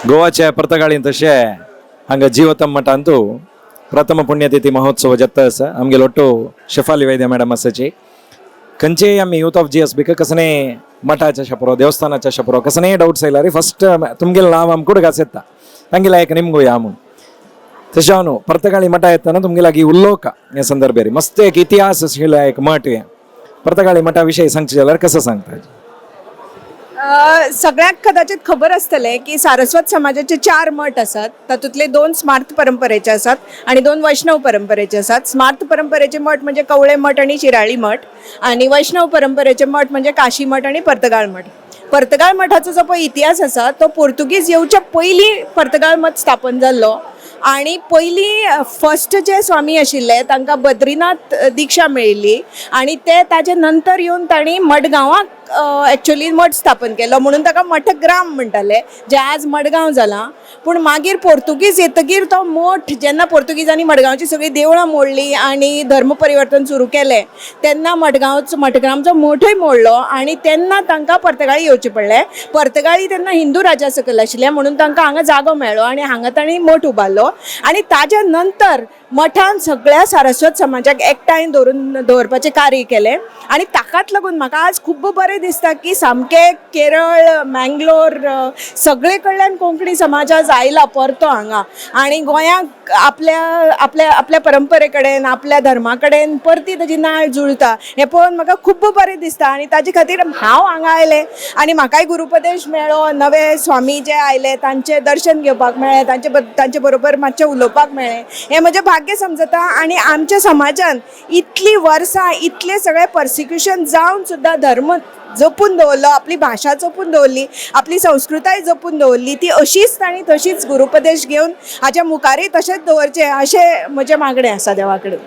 गोवाच्या पर्तगाळीन तशे हांगा जीवतम मठांतू प्रथम पुण्यतिथी महोत्सव जत्त आसा आमगे ಒಟ್ಟು शेफाली वैद्य मॅडम आसाची खंयचे आमी यूथ ऑफ GSB कसने मठाच्या शपरो देवस्थानाच्या शपरो कसने डाउट्स आयला रे फर्स्ट तुमगेल नाव आमकूड घासेता तांगेला एक निमगो या म्हणून तशें न्हू पर्तगाळी मठ येताना तुमगे लागी उल्लोका हे संदर्भेरी मस्त एक इतिहास आशिल्लो एक मठ हे पर्तगाळी मठा विशयी सांगचे जाल्यार कसं सांगता सगळ्याक कदाचित खबर असतले की सारस्वत समाजाचे 4 मठ असतात तातूंतले 2 स्मार्त परंपरेचे असतात आणि 2 वैष्णव परंपरेचे असतात. स्मार्त परंपरेचे मठ म्हणजे कवळे मठ आणि शिराळी मठ आणि वैष्णव परंपरेचे मठ म्हणजे काशी मठ आणि पर्तगाळ मठ. पर्तगाळ मठाचो जो पळय इतिहास आसा तो पोर्तुगीज येवच्या पयलीं पर्तगाळ मठ स्थापन जाल्लो आणि पहिली फर्स्ट जे स्वामी आशिल्ले तांकां बद्रीनाथ दिक्षा मेळिल्ली आणि ते ताजे नंतर येवन तांणी मडगांवाक एक्चुअली मठ स्थापन केलो म्हणून ताका मठग्राम म्हणटाले जे आज मडगांव जाला. पूण मागीर पोर्तुगीज येतकीर तो मठ जेन्ना पोर्तुगीजांनी मडगांवची सगळी देवळां मोडली आणि धर्म परिवर्तन सुरू केलें तेन्ना मडगांवचो मठूय मोडलो आणि तेन्ना तांकां पर्तगाळी येवचें पडलें. पर्तगाळी तेन्ना हिंदू राज्या सकयल आशिल्ले म्हणून तांकां हांगा जागो मेळ्ळो आणि हांगा तांणी मठ उबारलो आणि ताज्या नंतर मठान सगळ्या सारस्वत समाजाक एकठांय दवरपाचें कार्य केलें आणि ताकाच लागून म्हाका आज खूब बरें दिसता की सामके केरळ मँगलोर सगळे कडल्यान कोंकणी समाज आज आयला परतो हांगा आणि गोंयांक आपल्या परंपरे कडेन आपल्या धर्मा कडेन परती ताजी नाळ जुळटा हें पळोवन म्हाका खूब बरें दिसता आणि ताजे खातीर हांव हांगा आयलें आणि म्हाकाय गुरुपदेश मेळ्ळो नवे स्वामी जे आयले तांचे दर्शन घेवपाक मेळ्ळें तांचे बरोबर मातशें उलोवपाक मेळ्ळें हें म्हजें भाग्य समजता. आणि आमच्या समाजान इतली वर्सां इतले सगळे पर्सिक्युशन जावन सुद्दां धर्म जपून दवरलो आपली भाशा जपून दवरली आपली संस्कृताय जपून दवरली ती अशीच तांणी तशीच गुरुपदेश घेवन हाच्या मुखारय तशेंच दवरचें अशें म्हजें मागणें आसा देवा कडेन.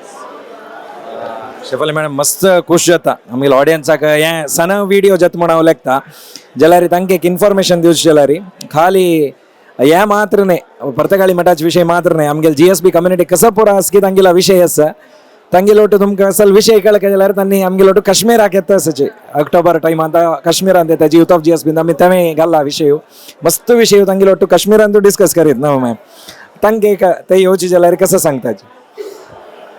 शेफाली मॅडम मस्त खुश जाता आमगे ऑडियन्साक हें सन विडियो जत म्हण हांव लेखता जाल्यार तांकां एक इन्फॉर्मेशन दिवचें जाल्यार खाली हे मात्र न्ही पर्तगाळी मठाचे विशय मात्र न्ही आमगे GSB कम्युनिटी कसं पुरो आसा की तांगेला विशय आसा तांगे लोट तुमकां असल विशय कळके जाल्यार तांणी आमगे लोट काश्मीराक येता आसाचे अक्टोबर टायम आतां काश्मीरांत येता यूथ ऑफ GSB आमी तें घाला विशय मस्त विशय तांगे लोट काश्मीरांतू डिस्कस करीत न्हू मॅम तांकां ते येवचे जाल्यार कसं सांगताचे.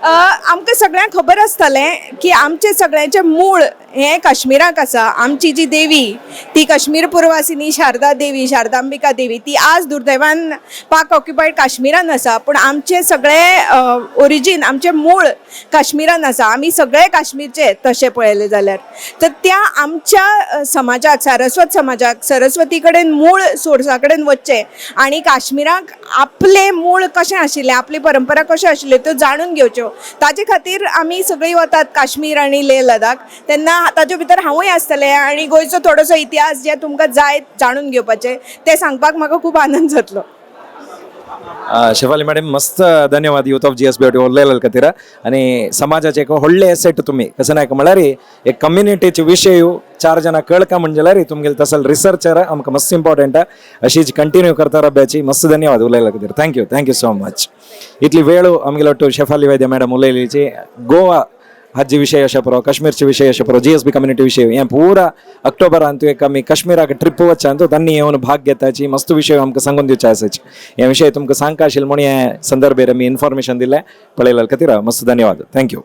आमकां सगळ्यांक खबर आसतलें की आमचे सगळ्यांचे मूळ हे काश्मीराक आसा. आमची जी देवी ती काश्मीर पुरवासिनी शारदा देवी शारदांबिका देवी ती आज दुर्दैवान पाक ऑक्युपायड काश्मीरान आसा पूण आमचे सगळे ओरिजीन आमचे मूळ काश्मीरान आसा. आमी सगळे काश्मीरचे तशें पळयलें जाल्यार तर त्या आमच्या समाजाक सारस्वत समाजाक सरस्वती कडेन मूळ सोर्सा कडेन वचचें आणि काश्मीराक आपले मूळ कशें आशिल्लें आपली परंपरा कश्यो आशिल्ल्यो त्यो जाणून घेवच्यो ताजे खातीर आमी सगळीं वतात काश्मीर आणि लेह लडाख तेन्ना ताजे भितर हांवूय आसतलें आणि गोंयचो थोडोसो इतिहास जे तुमकां जाय जाणून घेवपाचें ते सांगपाक म्हाका खूब आनंद जातलो. शेफाली मॅडम मस्त धन्यवाद यूथ ऑफ GSB उलयले खातीर आणि समाजाचे एक व्हडले एसेट तुम्ही कसं नाही म्हळ्यार एक कम्युनिटीचे विशय 4 जाणां कळका म्हणजे जाल्यार तुमगेले तसल रिसर्चर आमकां मस्त इम्पॉर्टंट अशीच कंटिन्यू करता रब्याची मस्त धन्यवाद उलयले खातीर थँक्यू सो मच. इतली वेळ आमगे शेफाली वैद्य मॅडम उलयलीची गोवा हाजे विशय अशे पळय काश्मीरचे विशय अशे पळय GSB कम्युनिटी विशय हें पुरा ऑक्टोबरांत एक आमी काश्मीराक ट्रिप वचच्यान तांणी येवन भाग घेवपाची मस्त विशय आमकां सांगून दिवचे आसाचे. हे विशय तुमकां सांगता आशिल्लो म्हणून हे संदर्भेर आमी इन्फॉर्मेशन दिलें पळयल्या खातीर मस्त धन्यवाद थँक्यू.